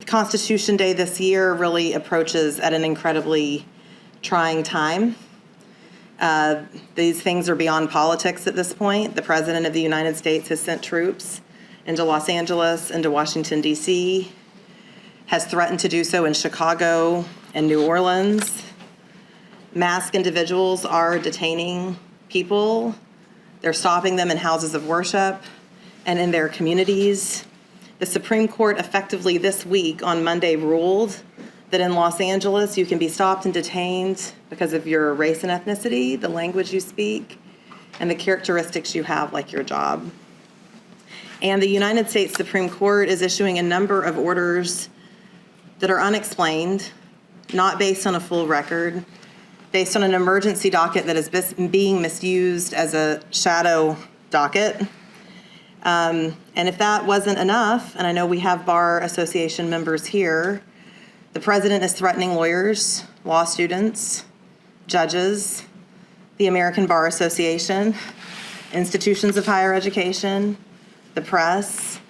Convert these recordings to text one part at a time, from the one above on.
Constitution Day this year really approaches at an incredibly trying time. These things are beyond politics at this point. The President of the United States has sent troops into Los Angeles, into Washington, D.C., has threatened to do so in Chicago and New Orleans. Masked individuals are detaining people. They're stopping them in houses of worship and in their communities. The Supreme Court effectively this week on Monday ruled that in Los Angeles you can be stopped and detained because of your race and ethnicity, the language you speak, and the characteristics you have, like your job. And the United States Supreme Court is issuing a number of orders that are unexplained, not based on a full record, based on an emergency docket that is being misused as a shadow docket. And if that wasn't enough, and I know we have Bar Association members here, the president is threatening lawyers, law students, judges, the American Bar Association, institutions of higher education, the press,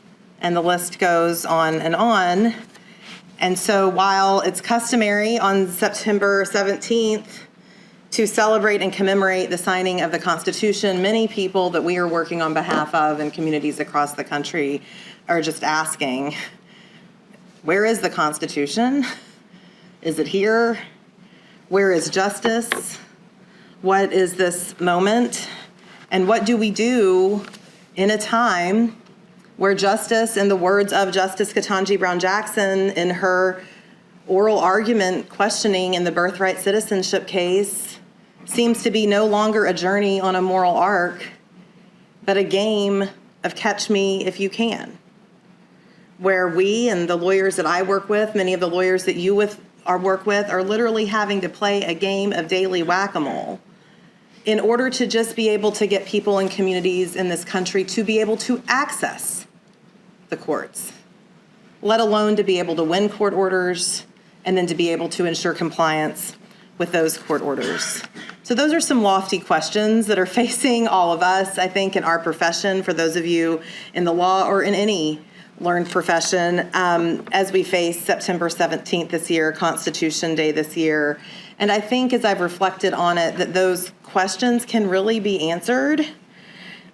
and the list goes on and on. And so while it's customary on September 17th to celebrate and commemorate the signing of the Constitution, many people that we are working on behalf of in communities across the country are just asking, where is the Constitution? Is it here? Where is justice? What is this moment? And what do we do in a time where justice, in the words of Justice Ketanji Brown Jackson in her oral argument questioning in the birthright citizenship case, seems to be no longer a journey on a moral arc, but a game of catch me if you can, where we and the lawyers that I work with, many of the lawyers that you work with, are literally having to play a game of daily whack-a-mole in order to just be able to get people in communities in this country to be able to access the courts, let alone to be able to win court orders and then to be able to ensure compliance with those court orders. So those are some lofty questions that are facing all of us, I think, in our profession, for those of you in the law or in any learned profession, as we face September 17th this year, Constitution Day this year. And I think as I've reflected on it, that those questions can really be answered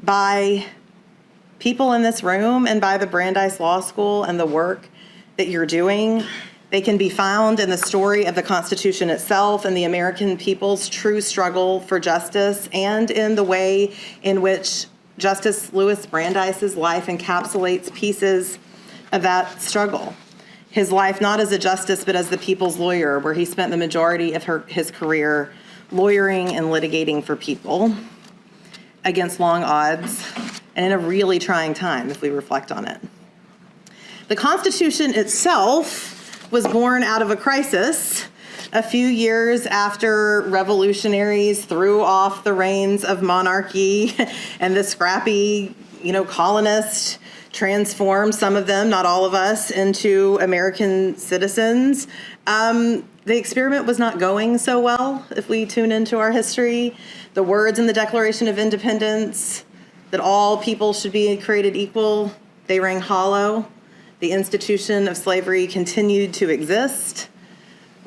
by people in this room and by the Brandeis Law School and the work that you're doing. They can be found in the story of the Constitution itself and the American people's true struggle for justice, and in the way in which Justice Louis Brandeis's life encapsulates pieces of that struggle. His life not as a justice, but as the people's lawyer, where he spent the majority of his career lawyering and litigating for people against long odds and in a really trying time, if we reflect on it. The Constitution itself was born out of a crisis a few years after revolutionaries threw off the reins of monarchy and the scrappy, colonists transformed some of them, not all of us, into American citizens. The experiment was not going so well, if we tune into our history. The words in the Declaration of Independence, that all people should be created equal, they rang hollow. The institution of slavery continued to exist.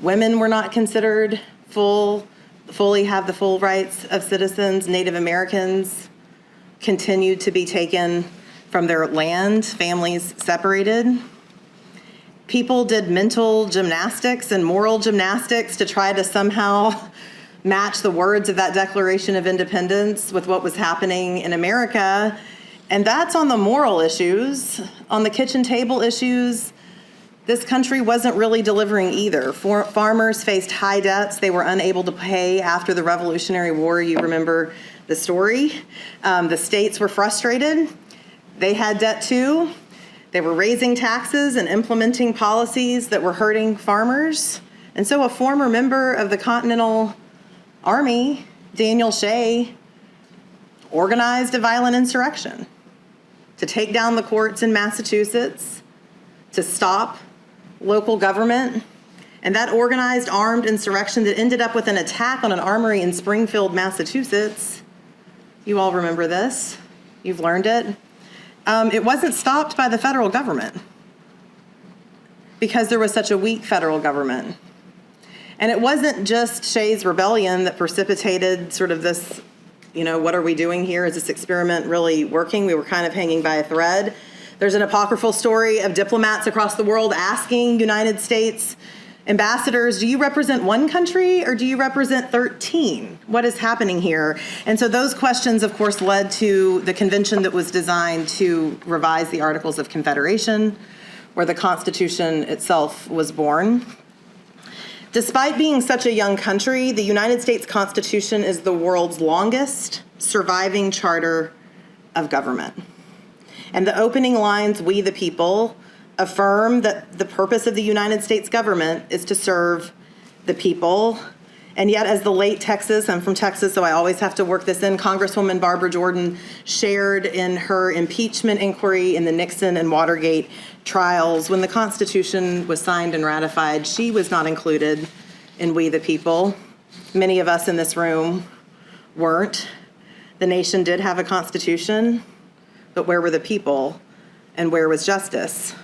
Women were not considered fully have the full rights of citizens. Native Americans continued to be taken from their land, families separated. People did mental gymnastics and moral gymnastics to try to somehow match the words of that Declaration of Independence with what was happening in America. And that's on the moral issues. On the kitchen table issues, this country wasn't really delivering either. Farmers faced high debts they were unable to pay after the Revolutionary War. You remember the story. The states were frustrated. They had debt too. They were raising taxes and implementing policies that were hurting farmers. And so a former member of the Continental Army, Daniel Shea, organized a violent insurrection to take down the courts in Massachusetts, to stop local government. And that organized armed insurrection that ended up with an attack on an armory in Springfield, Massachusetts. You all remember this. You've learned it. It wasn't stopped by the federal government. because there was such a weak federal government. And it wasn't just Shays' rebellion that precipitated sort of this, what are we doing here? Is this experiment really working? We were kind of hanging by a thread. There's an apocryphal story of diplomats across the world asking United States ambassadors, do you represent one country or do you represent 13? What is happening here? And so those questions, of course, led to the convention that was designed to revise the Articles of Confederation, where the Constitution itself was born. Despite being such a young country, the United States Constitution is the world's longest surviving charter of government. And the opening lines, "We the people," affirm that the purpose of the United States government is to serve the people. And yet, as the late Texas, I'm from Texas, so I always have to work this in, Congresswoman Barbara Jordan shared in her impeachment inquiry in the Nixon and Watergate trials, when the Constitution was signed and ratified, she was not included in "We the People." Many of us in this room weren't. The nation did have a Constitution, but where were the people and where was justice?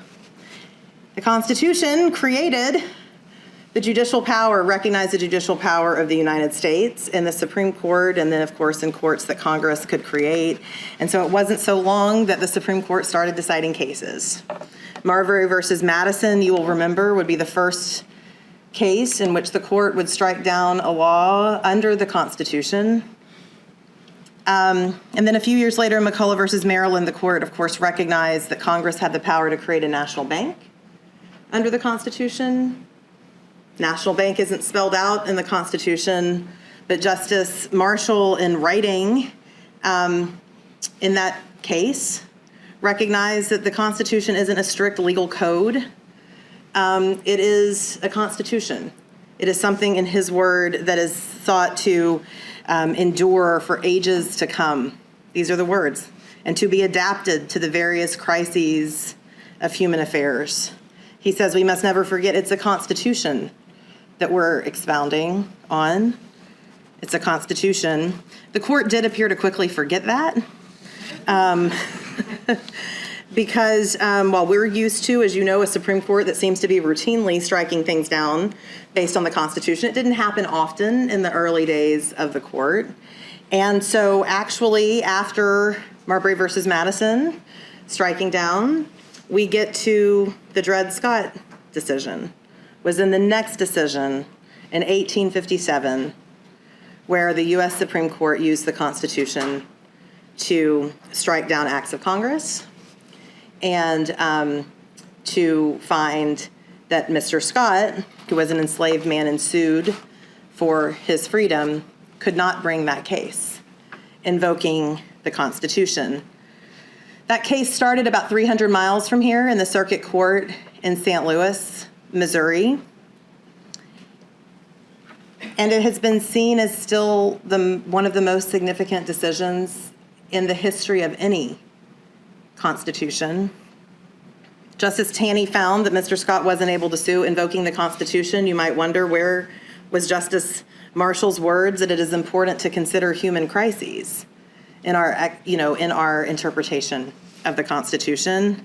The Constitution created the judicial power, recognized the judicial power of the United States in the Supreme Court, and then, of course, in courts that Congress could create. And so it wasn't so long that the Supreme Court started deciding cases. Marbury versus Madison, you will remember, would be the first case in which the court would strike down a law under the Constitution. And then a few years later, in McCullough versus Maryland, the court, of course, recognized that Congress had the power to create a national bank under the Constitution. National bank isn't spelled out in the Constitution, but Justice Marshall, in writing in that case, recognized that the Constitution isn't a strict legal code. It is a constitution. It is something, in his word, that is thought to endure for ages to come. These are the words. And to be adapted to the various crises of human affairs. He says we must never forget it's a constitution that we're expounding on. It's a constitution. The court did appear to quickly forget that. Because while we're used to, as you know, a Supreme Court that seems to be routinely striking things down based on the Constitution, it didn't happen often in the early days of the court. And so actually, after Marbury versus Madison striking down, we get to the Dred Scott decision. Was in the next decision in 1857, where the U.S. Supreme Court used the Constitution to strike down acts of Congress and to find that Mr. Scott, who was an enslaved man and sued for his freedom, could not bring that case, invoking the Constitution. That case started about 300 miles from here in the Circuit Court in St. Louis, Missouri. And it has been seen as still one of the most significant decisions in the history of any Constitution. Justice Taney found that Mr. Scott wasn't able to sue invoking the Constitution. You might wonder, where was Justice Marshall's words that it is important to consider human crises in our interpretation of the Constitution?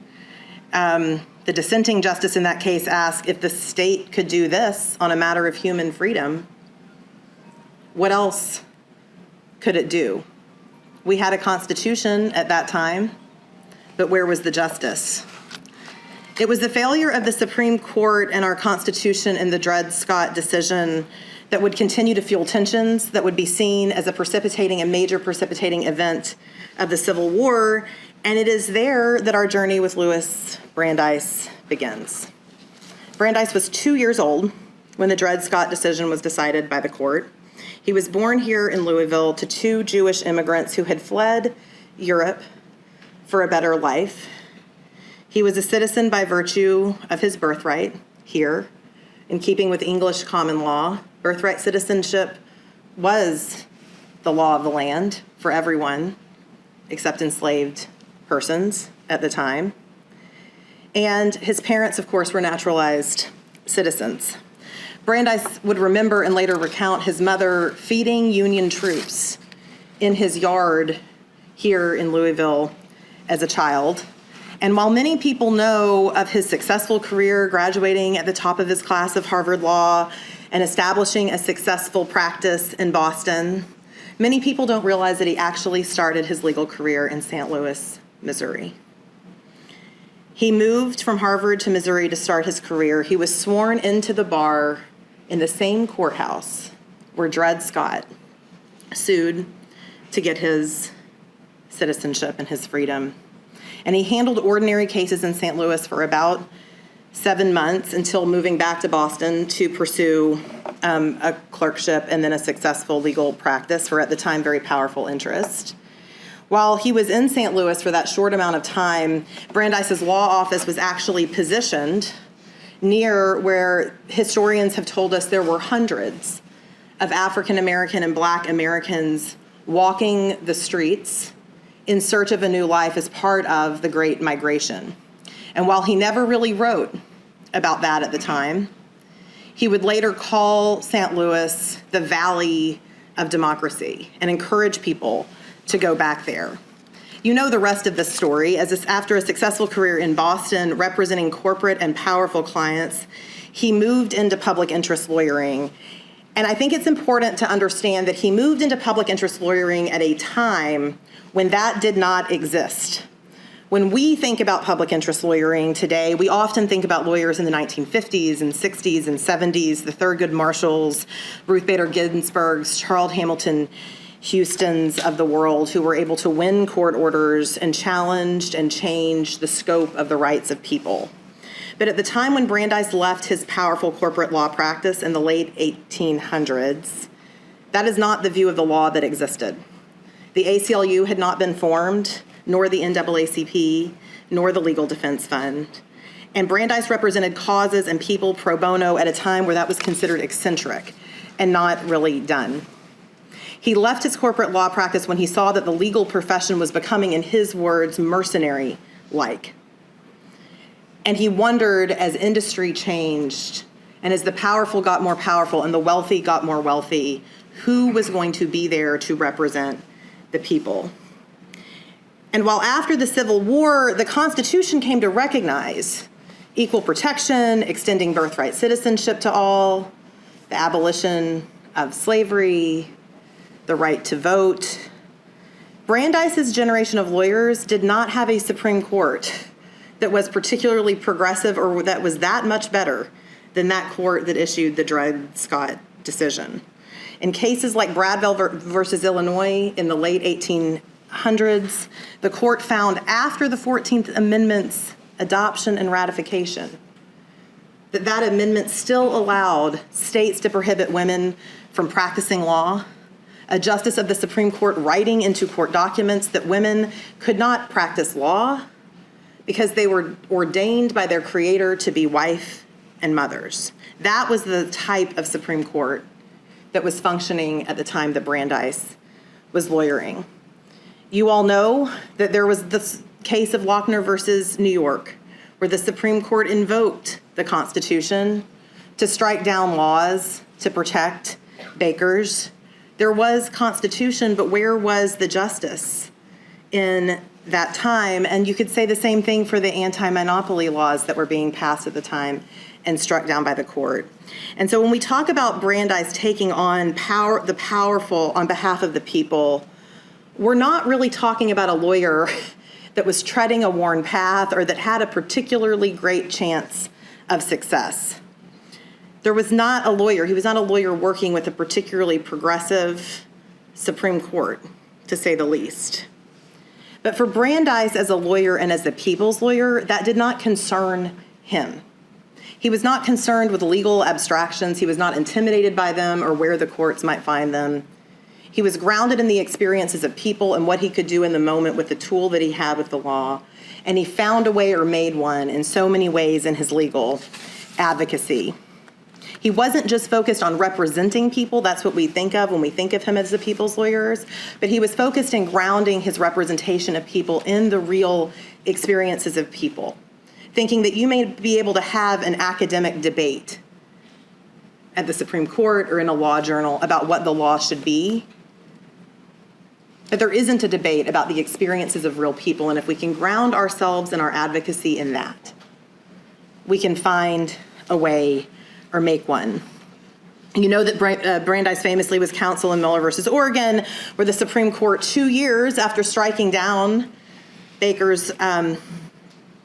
The dissenting justice in that case asked, if the state could do this on a matter of human freedom, what else could it do? We had a Constitution at that time, but where was the justice? It was the failure of the Supreme Court and our Constitution in the Dred Scott decision that would continue to fuel tensions, that would be seen as a major precipitating event of the Civil War. And it is there that our journey with Louis Brandeis begins. Brandeis was 2 years old when the Dred Scott decision was decided by the court. He was born here in Louisville to two Jewish immigrants who had fled Europe for a better life. He was a citizen by virtue of his birthright here, in keeping with English common law. Birthright citizenship was the law of the land for everyone except enslaved persons at the time. And his parents, of course, were naturalized citizens. Brandeis would remember and later recount his mother feeding Union troops in his yard here in Louisville as a child. And while many people know of his successful career graduating at the top of his class of Harvard Law and establishing a successful practice in Boston, many people don't realize that he actually started his legal career in St. Louis, Missouri. He moved from Harvard to Missouri to start his career. He was sworn into the bar in the same courthouse where Dred Scott sued to get his citizenship and his freedom. And he handled ordinary cases in St. Louis for about 7 months until moving back to Boston to pursue a clerkship and then a successful legal practice for, at the time, very powerful interest. While he was in St. Louis for that short amount of time, Brandeis's law office was actually positioned near where historians have told us there were hundreds of African American and Black Americans walking the streets in search of a new life as part of the Great Migration. And while he never really wrote about that at the time, he would later call St. Louis the Valley of Democracy and encourage people to go back there. You know the rest of the story, as after a successful career in Boston representing corporate and powerful clients, he moved into public interest lawyering. And I think it's important to understand that he moved into public interest lawyering at a time when that did not exist. When we think about public interest lawyering today, we often think about lawyers in the 1950s and 60s and 70s, the Thurgood Marshalls, Ruth Bader Ginsburg's, Charles Hamilton Houston's of the world, who were able to win court orders and challenged and changed the scope of the rights of people. But at the time when Brandeis left his powerful corporate law practice in the late 1800s, that is not the view of the law that existed. The ACLU had not been formed, nor the NAACP, nor the Legal Defense Fund. And Brandeis represented causes and people pro bono at a time where that was considered eccentric and not really done. He left his corporate law practice when he saw that the legal profession was becoming, in his words, mercenary-like. And he wondered, as industry changed and as the powerful got more powerful and the wealthy got more wealthy, who was going to be there to represent the people? And while after the Civil War, the Constitution came to recognize equal protection, extending birthright citizenship to all, the abolition of slavery, the right to vote, Brandeis's generation of lawyers did not have a Supreme Court that was particularly progressive or that was that much better than that court that issued the Dred Scott decision. In cases like Bradwell versus Illinois in the late 1800s, the court found after the 14th Amendment's adoption and ratification that that amendment still allowed states to prohibit women from practicing law, a justice of the Supreme Court writing into court documents that women could not practice law because they were ordained by their creator to be wife and mothers. That was the type of Supreme Court that was functioning at the time that Brandeis was lawyering. You all know that there was this case of Lochner versus New York, where the Supreme Court invoked the Constitution to strike down laws to protect bakers. There was Constitution, but where was the justice in that time? And you could say the same thing for the anti-monopoly laws that were being passed at the time and struck down by the court. And so when we talk about Brandeis taking on the powerful on behalf of the people, we're not really talking about a lawyer that was treading a worn path or that had a particularly great chance of success. There was not a lawyer. He was not a lawyer working with a particularly progressive Supreme Court, to say the least. But for Brandeis as a lawyer and as the people's lawyer, that did not concern him. He was not concerned with legal abstractions. He was not intimidated by them or where the courts might find them. He was grounded in the experiences of people and what he could do in the moment with the tool that he had with the law. And he found a way or made one in so many ways in his legal advocacy. He wasn't just focused on representing people. That's what we think of when we think of him as the people's lawyers. But he was focused in grounding his representation of people in the real experiences of people, thinking that you may be able to have an academic debate at the Supreme Court or in a law journal about what the law should be. But there isn't a debate about the experiences of real people, and if we can ground ourselves in our advocacy in that, we can find a way or make one. You know that Brandeis famously was counsel in Miller versus Oregon, where the Supreme Court, 2 years after striking down Baker's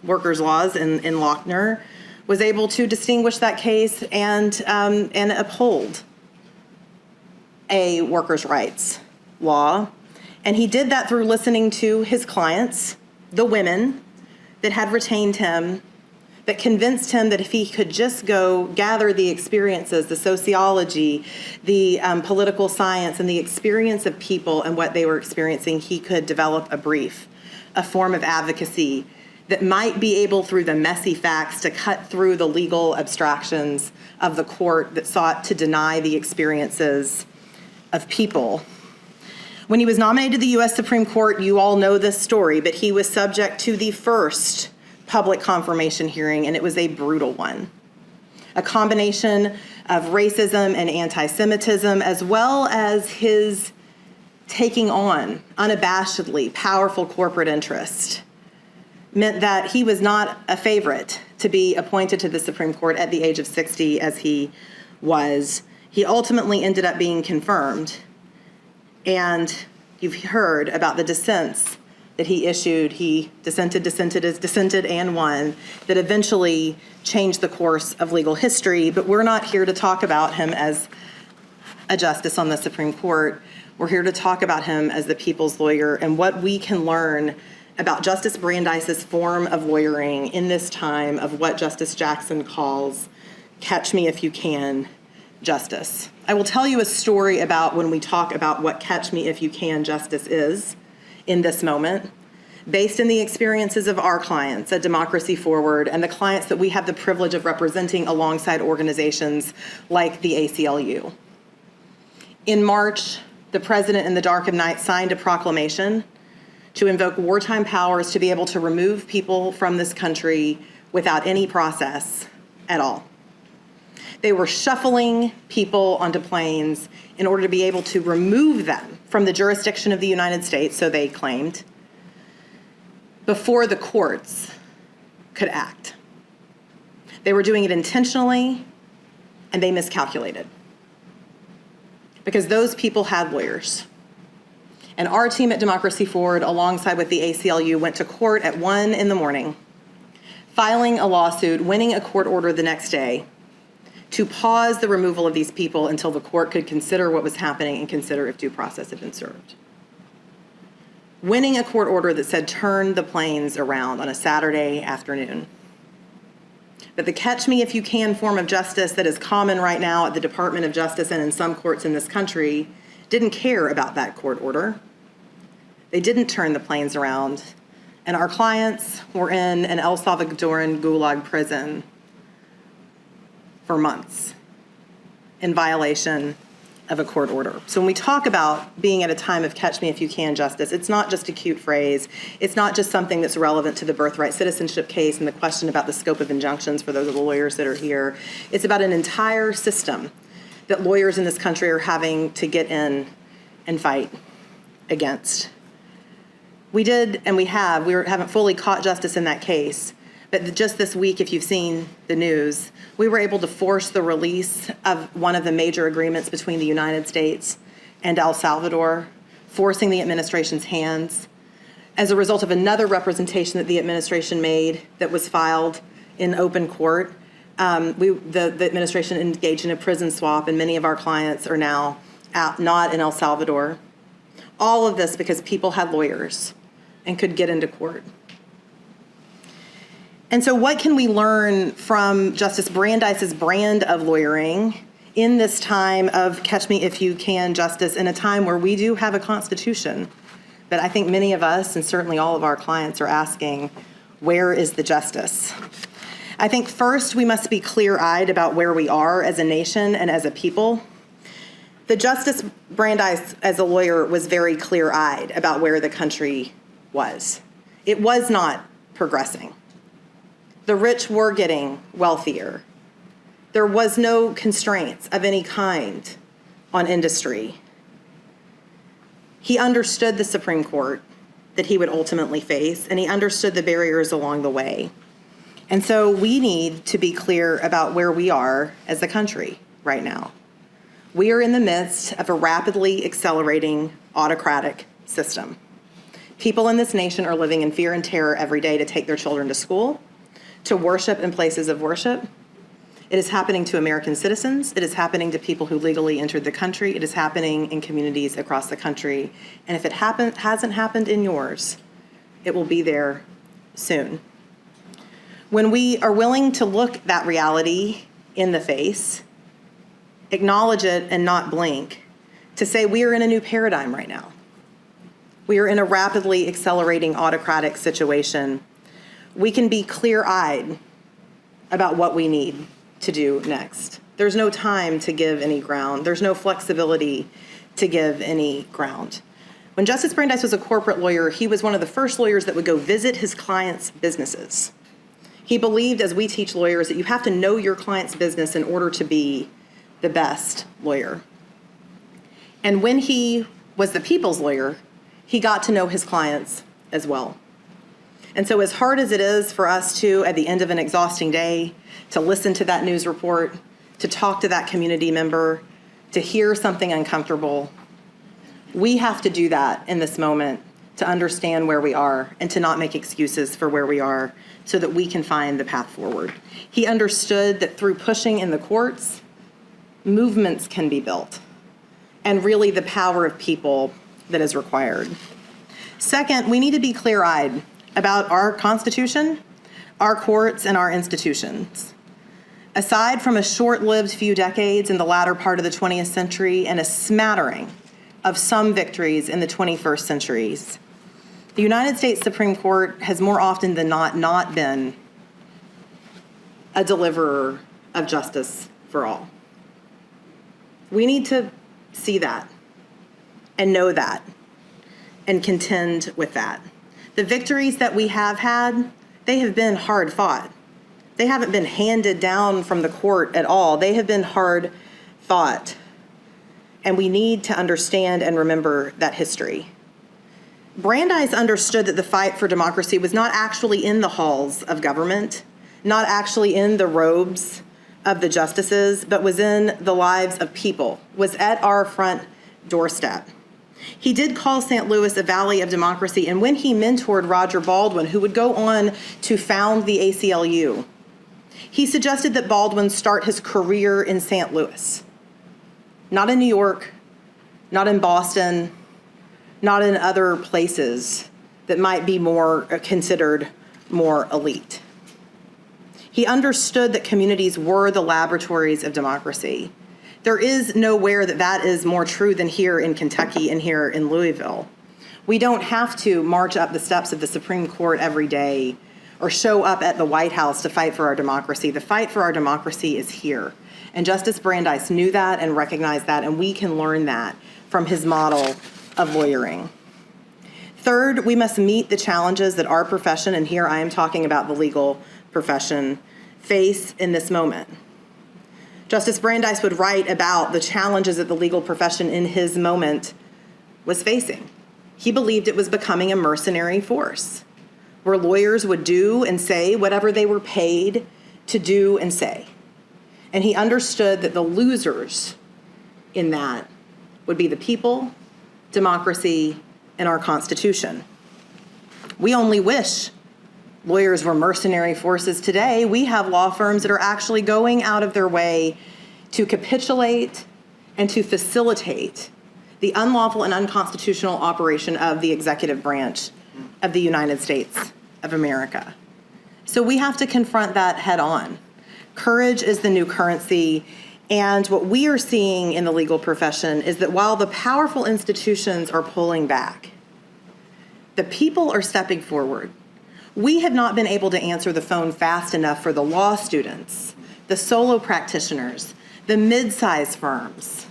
workers' laws in Lochner, was able to distinguish that case and uphold a workers' rights law. And he did that through listening to his clients, the women that had retained him, that convinced him that if he could just go gather the experiences, the sociology, the political science, and the experience of people and what they were experiencing, he could develop a brief, a form of advocacy that might be able, through the messy facts, to cut through the legal abstractions of the court that sought to deny the experiences of people. When he was nominated to the U.S. Supreme Court, you all know this story, but he was subject to the first public confirmation hearing, and it was a brutal one. A combination of racism and anti-Semitism, as well as his taking on, unabashedly, powerful corporate interest, meant that he was not a favorite to be appointed to the Supreme Court at the age of 60 as he was. He ultimately ended up being confirmed, and you've heard about the dissents that he issued. He dissented, and won, that eventually changed the course of legal history. But we're not here to talk about him as a justice on the Supreme Court. We're here to talk about him as the people's lawyer and what we can learn about Justice Brandeis's form of lawyering in this time of what Justice Jackson calls catch me if you can justice. I will tell you a story about when we talk about what catch me if you can justice is in this moment, based in the experiences of our clients at Democracy Forward and the clients that we have the privilege of representing alongside organizations like the ACLU. In March, the president in the dark of night signed a proclamation to invoke wartime powers to be able to remove people from this country without any process at all. They were shuffling people onto planes in order to be able to remove them from the jurisdiction of the United States, so they claimed, before the courts could act. They were doing it intentionally, and they miscalculated, because those people had lawyers. And our team at Democracy Forward, alongside with the ACLU, went to court at 1 a.m, filing a lawsuit, winning a court order the next day, to pause the removal of these people until the court could consider what was happening and consider if due process had been served. Winning a court order that said turn the planes around on a Saturday afternoon. But the catch me if you can form of justice that is common right now at the Department of Justice and in some courts in this country didn't care about that court order. They didn't turn the planes around, and our clients were in an El Salvadoran gulag prison for months in violation of a court order. So when we talk about being at a time of catch me if you can justice, it's not just a cute phrase. It's not just something that's relevant to the birthright citizenship case and the question about the scope of injunctions for those of the lawyers that are here. It's about an entire system that lawyers in this country are having to get in and fight against. We did, and we haven't fully caught justice in that case. But just this week, if you've seen the news, we were able to force the release of one of the major agreements between the United States and El Salvador, forcing the administration's hands as a result of another representation that the administration made that was filed in open court. The administration engaged in a prison swap, and many of our clients are now not in El Salvador. All of this because people had lawyers and could get into court. And so what can we learn from Justice Brandeis's brand of lawyering in this time of catch me if you can justice, in a time where we do have a constitution? But I think many of us, and certainly all of our clients, are asking, where is the justice? I think first we must be clear-eyed about where we are as a nation and as a people. The Justice Brandeis, as a lawyer, was very clear-eyed about where the country was. It was not progressing. The rich were getting wealthier. There was no constraints of any kind on industry. He understood the Supreme Court that he would ultimately face, and he understood the barriers along the way. And so we need to be clear about where we are as a country right now. We are in the midst of a rapidly accelerating autocratic system. People in this nation are living in fear and terror every day to take their children to school, to worship in places of worship. It is happening to American citizens. It is happening to people who legally entered the country. It is happening in communities across the country. And if it hasn't happened in yours, it will be there soon. When we are willing to look that reality in the face, acknowledge it and not blink, to say we are in a new paradigm right now. We are in a rapidly accelerating autocratic situation. We can be clear-eyed about what we need to do next. There's no time to give any ground. There's no flexibility to give any ground. When Justice Brandeis was a corporate lawyer, he was one of the first lawyers that would go visit his clients' businesses. He believed, as we teach lawyers, that you have to know your client's business in order to be the best lawyer. And when he was the people's lawyer, he got to know his clients as well. And so as hard as it is for us to, at the end of an exhausting day, to listen to that news report, to talk to that community member, to hear something uncomfortable, we have to do that in this moment to understand where we are and to not make excuses for where we are so that we can find the path forward. He understood that through pushing in the courts, movements can be built, and really the power of people that is required. Second, we need to be clear-eyed about our Constitution, our courts, and our institutions. Aside from a short-lived few decades in the latter part of the 20th century and a smattering of some victories in the 21st centuries, the United States Supreme Court has more often than not been a deliverer of justice for all. We need to see that and know that and contend with that. The victories that we have had, they have been hard fought. They haven't been handed down from the court at all. They have been hard fought. And we need to understand and remember that history. Brandeis understood that the fight for democracy was not actually in the halls of government, not actually in the robes of the justices, but was in the lives of people, was at our front doorstep. He did call St. Louis a valley of democracy, and when he mentored Roger Baldwin, who would go on to found the ACLU, he suggested that Baldwin start his career in St. Louis, not in New York, not in Boston, not in other places that might be considered more elite. He understood that communities were the laboratories of democracy. There is nowhere that is more true than here in Kentucky and here in Louisville. We don't have to march up the steps of the Supreme Court every day or show up at the White House to fight for our democracy. The fight for our democracy is here. And Justice Brandeis knew that and recognized that, and we can learn that from his model of lawyering. Third, we must meet the challenges that our profession, and here I am talking about the legal profession, face in this moment. Justice Brandeis would write about the challenges that the legal profession in his moment was facing. He believed it was becoming a mercenary force, where lawyers would do and say whatever they were paid to do and say. And he understood that the losers in that would be the people, democracy, and our Constitution. We only wish lawyers were mercenary forces today. We have law firms that are actually going out of their way to capitulate and to facilitate the unlawful and unconstitutional operation of the executive branch of the United States of America. So we have to confront that head on. Courage is the new currency. And what we are seeing in the legal profession is that while the powerful institutions are pulling back, the people are stepping forward. We have not been able to answer the phone fast enough for the law students, the solo practitioners, the mid-sized firms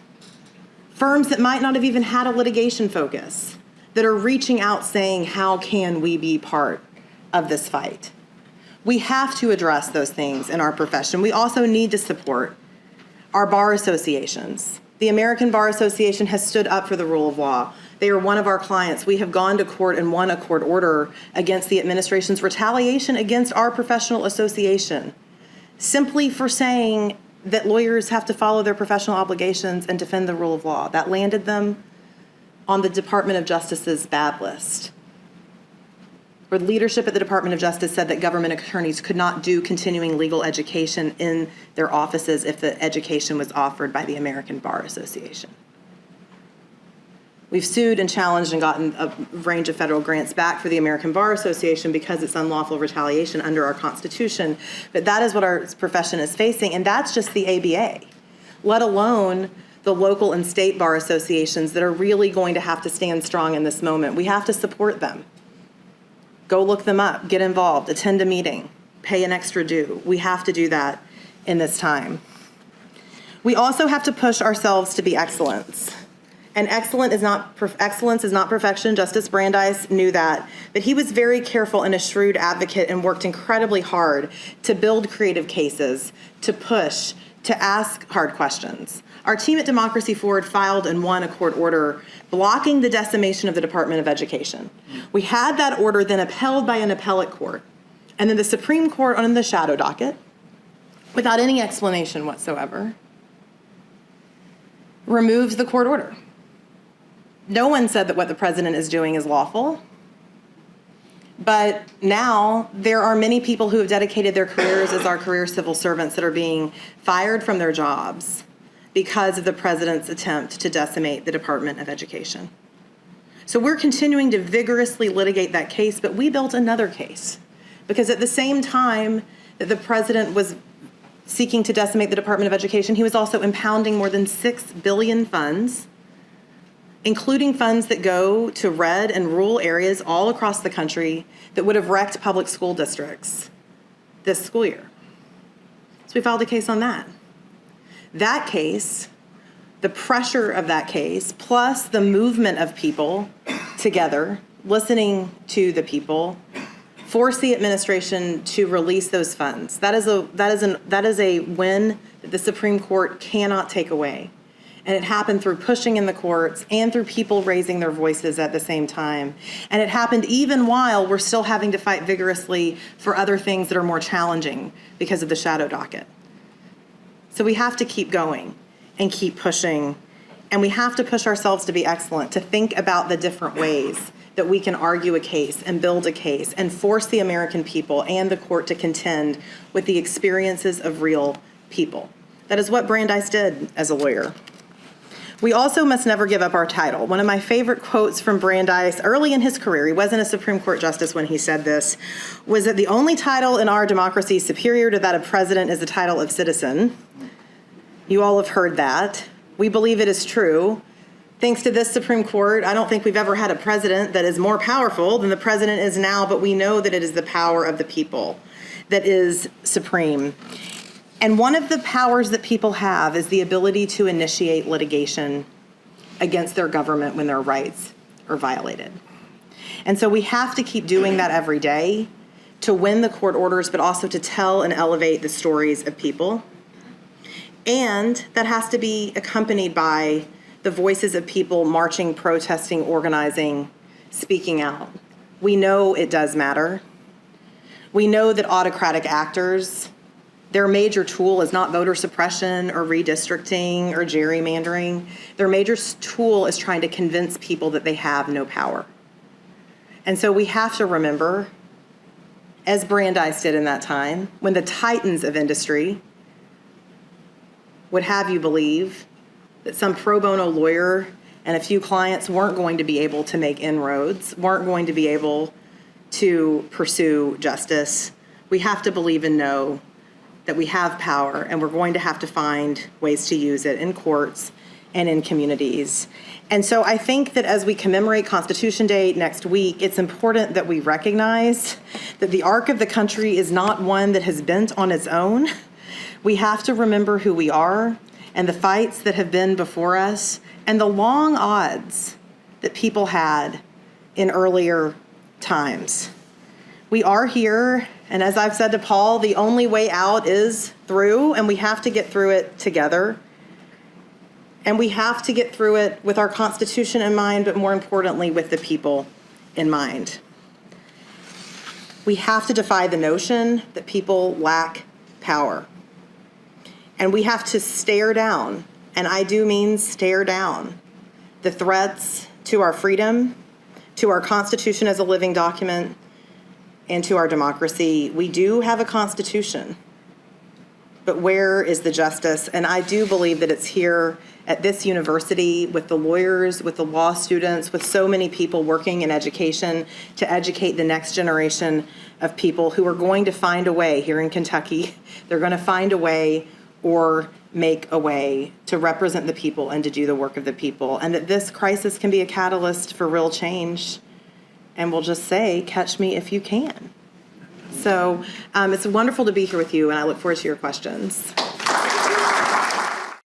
that might not have even had a litigation focus, that are reaching out saying, how can we be part of this fight? We have to address those things in our profession. We also need to support our bar associations. The American Bar Association has stood up for the rule of law. They are one of our clients. We have gone to court and won a court order against the administration's retaliation against our professional association, simply for saying that lawyers have to follow their professional obligations and defend the rule of law. That landed them on the Department of Justice's bad list, where leadership at the Department of Justice said that government attorneys could not do continuing legal education in their offices if the education was offered by the American Bar Association. We've sued and challenged and gotten a range of federal grants back for the American Bar Association because it's unlawful retaliation under our Constitution. But that is what our profession is facing, and that's just the ABA, let alone the local and state bar associations that are really going to have to stand strong in this moment. We have to support them. Go look them up, get involved, attend a meeting, pay an extra due. We have to do that in this time. We also have to push ourselves to be excellence. And excellence is not perfection. Justice Brandeis knew that. But he was very careful and a shrewd advocate and worked incredibly hard to build creative cases, to push, to ask hard questions. Our team at Democracy Forward filed and won a court order blocking the decimation of the Department of Education. We had that order then upheld by an appellate court. And then the Supreme Court on the shadow docket, without any explanation whatsoever, removed the court order. No one said that what the president is doing is lawful. But now there are many people who have dedicated their careers as our career civil servants that are being fired from their jobs because of the president's attempt to decimate the Department of Education. So we're continuing to vigorously litigate that case, but we built another case because at the same time that the president was seeking to decimate the Department of Education, he was also impounding more than $6 billion funds, including funds that go to red and rural areas all across the country that would have wrecked public school districts this school year. So we filed a case on that. That case, the pressure of that case, plus the movement of people together, listening to the people, forced the administration to release those funds. That is a win that the Supreme Court cannot take away. And it happened through pushing in the courts and through people raising their voices at the same time. And it happened even while we're still having to fight vigorously for other things that are more challenging because of the shadow docket. So we have to keep going and keep pushing. And we have to push ourselves to be excellent, to think about the different ways that we can argue a case and build a case and force the American people and the court to contend with the experiences of real people. That is what Brandeis did as a lawyer. We also must never give up our title. One of my favorite quotes from Brandeis early in his career, he wasn't a Supreme Court justice when he said this, was that the only title in our democracy superior to that of president is the title of citizen. You all have heard that. We believe it is true. Thanks to this Supreme Court, I don't think we've ever had a president that is more powerful than the president is now, but we know that it is the power of the people that is supreme. And one of the powers that people have is the ability to initiate litigation against their government when their rights are violated. And so we have to keep doing that every day to win the court orders, but also to tell and elevate the stories of people. And that has to be accompanied by the voices of people marching, protesting, organizing, speaking out. We know it does matter. We know that autocratic actors, their major tool is not voter suppression or redistricting or gerrymandering. Their major tool is trying to convince people that they have no power. And so we have to remember, as Brandeis did in that time, when the titans of industry would have you believe that some pro bono lawyer and a few clients weren't going to be able to make inroads, weren't going to be able to pursue justice. We have to believe and know that we have power, and we're going to have to find ways to use it in courts and in communities. And so I think that as we commemorate Constitution Day next week, it's important that we recognize that the arc of the country is not one that has bent on its own. We have to remember who we are and the fights that have been before us and the long odds that people had in earlier times. We are here, and as I've said to Paul, the only way out is through, and we have to get through it together. And we have to get through it with our Constitution in mind, but more importantly, with the people in mind. We have to defy the notion that people lack power. And we have to stare down, and I do mean stare down, the threats to our freedom, to our Constitution as a living document, and to our democracy. We do have a Constitution, but where is the justice? And I do believe that it's here at this university with the lawyers, with the law students, with so many people working in education to educate the next generation of people who are going to find a way here in Kentucky. They're going to find a way or make a way to represent the people and to do the work of the people. And that this crisis can be a catalyst for real change. And we'll just say, catch me if you can. So it's wonderful to be here with you, and I look forward to your questions.